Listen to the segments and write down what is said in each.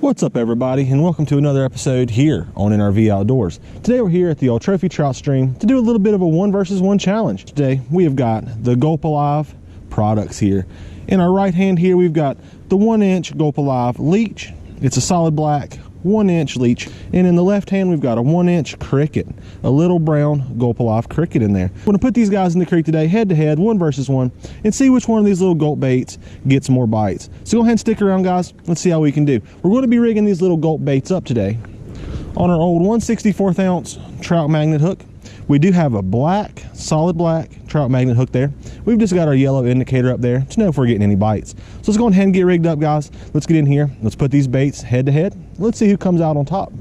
What's up, everybody, and welcome to another episode here on NRV Outdoors. Today we're here at the old trophy trout stream to do a little bit of a 1 versus 1 challenge. Today we have got the Gulp Alive products here. In our right hand here we've got the 1-inch Gulp Alive Leech. It's a solid black 1-inch Leech, and in the left hand we've got a 1-inch cricket, a little brown Gulp Alive cricket in there. We're going to put these guys in the creek today head to head, 1 versus 1, and see which one of these little Gulp baits gets more bites. So go ahead and stick around, guys. Let's see how we can do. We're going to be rigging these little Gulp baits up today on our old 1/64 ounce trout magnet hook. We do have a black, solid black trout magnet hook there. We've just got our yellow indicator up there to know if we're getting any bites. So let's go ahead and get rigged up, guys. Let's get in here. Let's put these baits head to head. Let's see who comes out on top.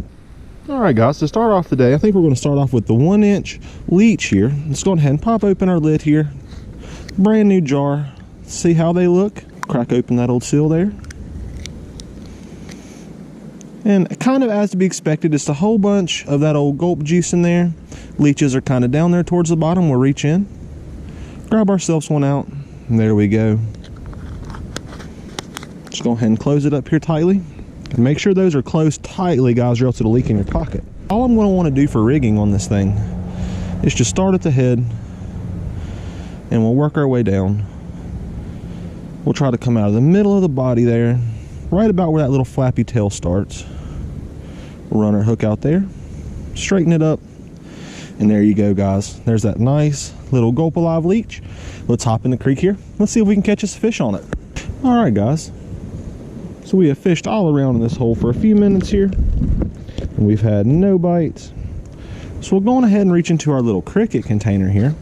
All right, guys, to start off today, I think we're going to start off with the 1-inch Leech here. Let's go ahead and pop open our lid here. Brand new jar. See how they look. Crack open that old seal there. And kind of as to be expected, just a whole bunch of that old Gulp juice in there. Leeches are kind of down there towards the bottom. We'll reach in, grab ourselves one out, and there we go. Just go ahead and close it up here tightly. And make sure those are closed tightly, guys, or else it'll leak in your pocket. All I'm going to want to do for rigging on this thing is just start at the head, and we'll work our way down. We'll try to come out of the middle of the body there, right about where that little flappy tail starts. We'll run our hook out there, straighten it up, and there you go, guys. There's that nice little Gulp Alive Leech. Let's hop in the creek here. Let's see if we can catch us a fish on it. All right, guys. So we have fished all around in this hole for a few minutes here, and we've had no bites. So we'll go on ahead and reach into our little cricket container here.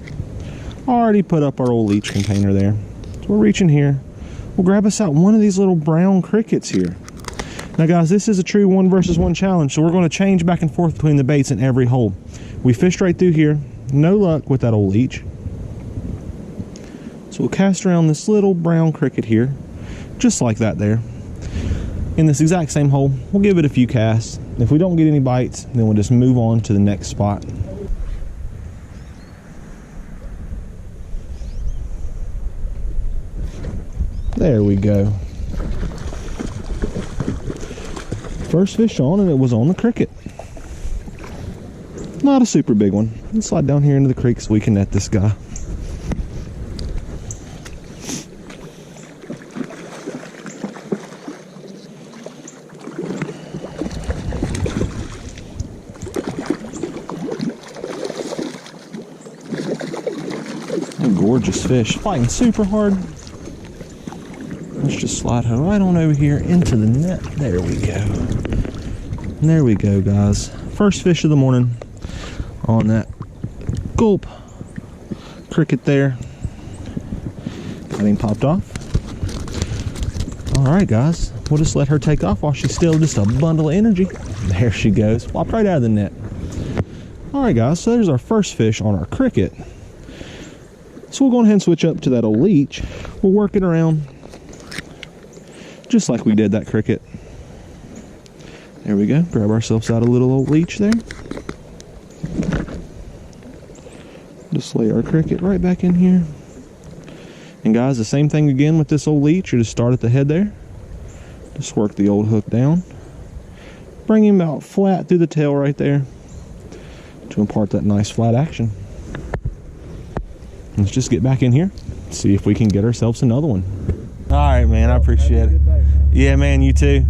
Already put up our old Leech container there. So we'll reach in here. We'll grab us out one of these little brown crickets here. Now, guys, this is a true 1 versus 1 challenge, so we're going to change back and forth between the baits in every hole. We fished right through here. No luck with that old Leech. So we'll cast around this little brown cricket here, just like that there. In this exact same hole, we'll give it a few casts. If we don't get any bites, then we'll just move on to the next spot. There we go. First fish on, and it was on the cricket. Not a super big one. Let's slide down here into the creek so we can net this guy. A gorgeous fish, fighting super hard. Let's just slide her right on over here into the net. There we go. And there we go, guys. First fish of the morning on that Gulp cricket there. Got him popped off. All right, guys. We'll just let her take off while she's still just a bundle of energy. There she goes. Popped right out of the net. All right, guys. So there's our first fish on our cricket. So we'll go ahead and switch up to that old Leech. We'll work it around just like we did that cricket. There we go. Grab ourselves out a little old Leech there. Just lay our cricket right back in here. And guys, the same thing again with this old Leech. You just start at the head there. Just work the old hook down. Bring him out flat through the tail right there to impart that nice flat action. Let's just get back in here, see if we can get ourselves another one. All right, man, I appreciate it. Yeah, man, you too.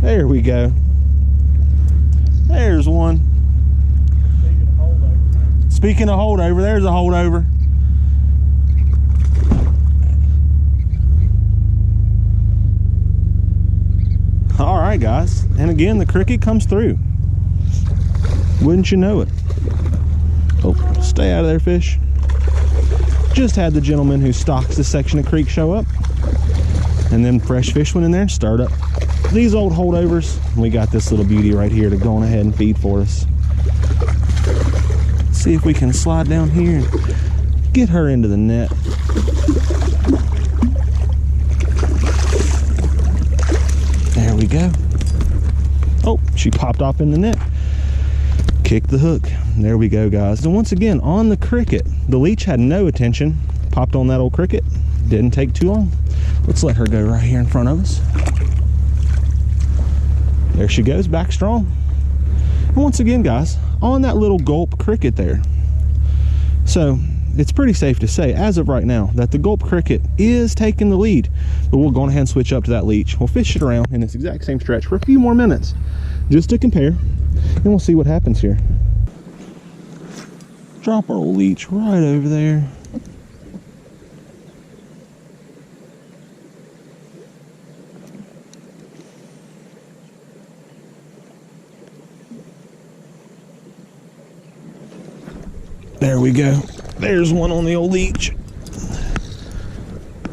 There we go. There's one. Speaking of holdover, there's a holdover. All right, guys. And again, the cricket comes through. Wouldn't you know it? Oh, stay out of there, fish. Just had the gentleman who stocks this section of creek show up, and then fresh fish went in there and stirred up these old holdovers. We got this little beauty right here to go on ahead and feed for us. Let's see if we can slide down here and get her into the net. There we go. Oh, she popped off in the net. Kick the hook. There we go, guys. And once again, on the cricket, the Leech had no attention. popped on that old cricket. Didn't take too long. Let's let her go right here in front of us. There she goes, back strong. And once again, guys, on that little Gulp cricket there. So it's pretty safe to say, as of right now, that the Gulp cricket is taking the lead. But we'll go ahead and switch up to that Leech. We'll fish it around in this exact same stretch for a few more minutes, just to compare, and we'll see what happens here. Drop our old Leech right over there. There we go. There's one on the old Leech.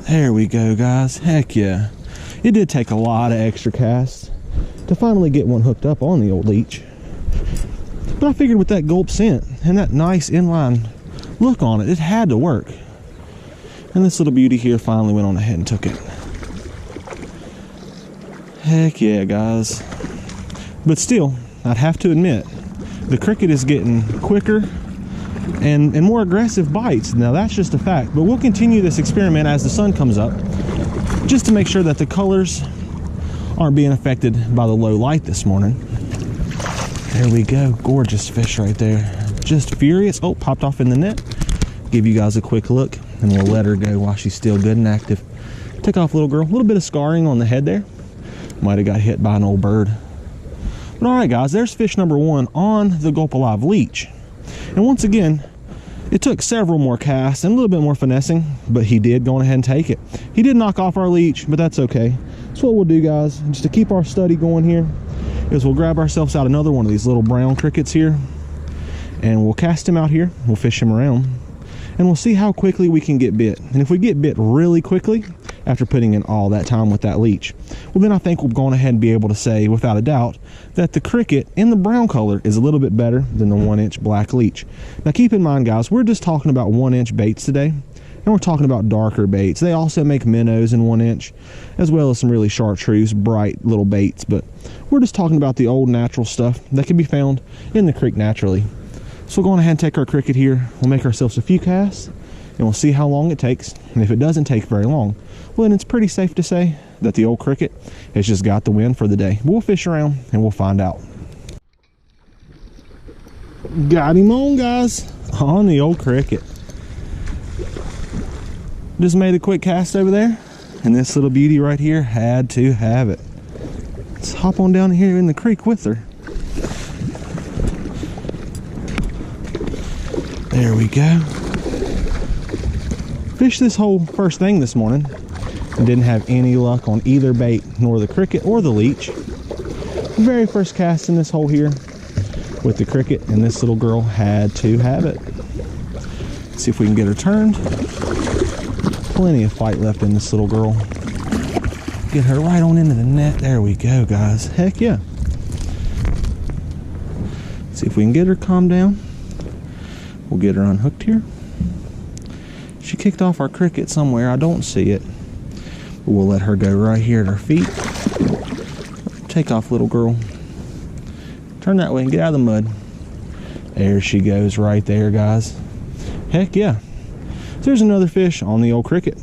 There we go, guys. Heck yeah. It did take a lot of extra casts to finally get one hooked up on the old Leech. But I figured with that Gulp scent and that nice inline look on it, it had to work. And this little beauty here finally went on ahead and took it. Heck yeah, guys. But still, I'd have to admit, the cricket is getting quicker and more aggressive bites. Now that's just a fact, but we'll continue this experiment as the sun comes up, just to make sure that the colors aren't being affected by the low light this morning. There we go, gorgeous fish right there. Just furious. Oh, popped off in the net. Give you guys a quick look, and we'll let her go while she's still good and active. Take off, little girl. A little bit of scarring on the head there. Might have got hit by an old bird. But all right, guys, there's fish number one on the Gulp Alive Leech. And once again, it took several more casts and a little bit more finessing, but he did go ahead and take it. He did knock off our Leech, but that's okay. So what we'll do, guys, just to keep our study going here, is we'll grab ourselves out another one of these little brown crickets here, and we'll cast him out here. We'll fish him around, and we'll see how quickly we can get bit. And if we get bit really quickly, after putting in all that time with that Leech, well, then I think we'll go on ahead and be able to say, without a doubt, that the cricket in the brown color is a little bit better than the 1-inch black Leech. Now keep in mind, guys, we're just talking about 1-inch baits today, and we're talking about darker baits. They also make minnows in 1-inch, as well as some really chartreuse, bright little baits, but we're just talking about the old natural stuff that can be found in the creek naturally. So we'll go on ahead and take our cricket here. We'll make ourselves a few casts, and we'll see how long it takes. And if it doesn't take very long, well, then it's pretty safe to say that the old cricket has just got the win for the day. We'll fish around and we'll find out. Got him on, guys, on the old cricket. Just made a quick cast over there, and this little beauty right here had to have it. Let's hop on down here in the creek with her. There we go. Fished this whole first thing this morning and didn't have any luck on either bait, nor the cricket or the Leech. Very first cast in this hole here with the cricket, and this little girl had to have it. Let's see if we can get her turned. Plenty of fight left in this little girl. Get her right on into the net. There we go, guys. Heck yeah. See if we can get her calmed down. We'll get her unhooked here. She kicked off our cricket somewhere. I don't see it. But we'll let her go right here at her feet. Take off, little girl. Turn that way and get out of the mud. There she goes right there, guys. Heck yeah. So there's another fish on the old cricket.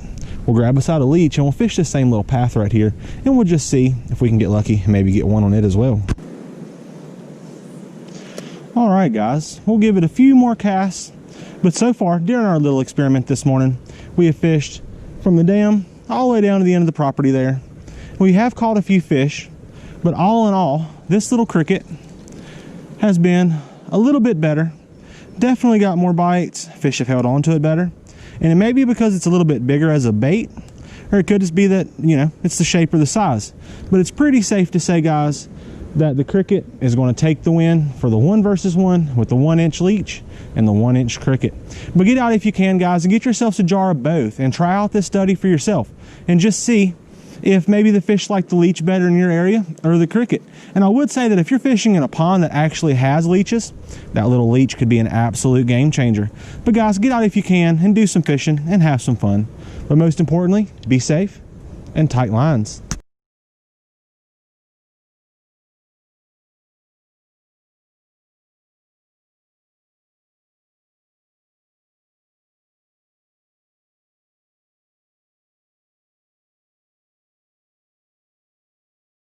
We'll grab us out a Leech and we'll fish this same little path right here, and we'll just see if we can get lucky and maybe get one on it as well. All right, guys, we'll give it a few more casts, but so far during our little experiment this morning, we have fished from the dam all the way down to the end of the property there. We have caught a few fish, but all in all, this little cricket has been a little bit better. Definitely got more bites. Fish have held on to it better. And it may be because it's a little bit bigger as a bait, or it could just be that, you know, it's the shape or the size. But it's pretty safe to say, guys, that the cricket is going to take the win for the 1 versus 1 with the 1-inch Leech and the 1-inch cricket. But get out if you can, guys, and get yourselves a jar of both and try out this study for yourself and just see if maybe the fish like the Leech better in your area or the cricket. And I would say that if you're fishing in a pond that actually has leeches, that little Leech could be an absolute game changer. But guys, get out if you can and do some fishing and have some fun. But most importantly, be safe and tight lines.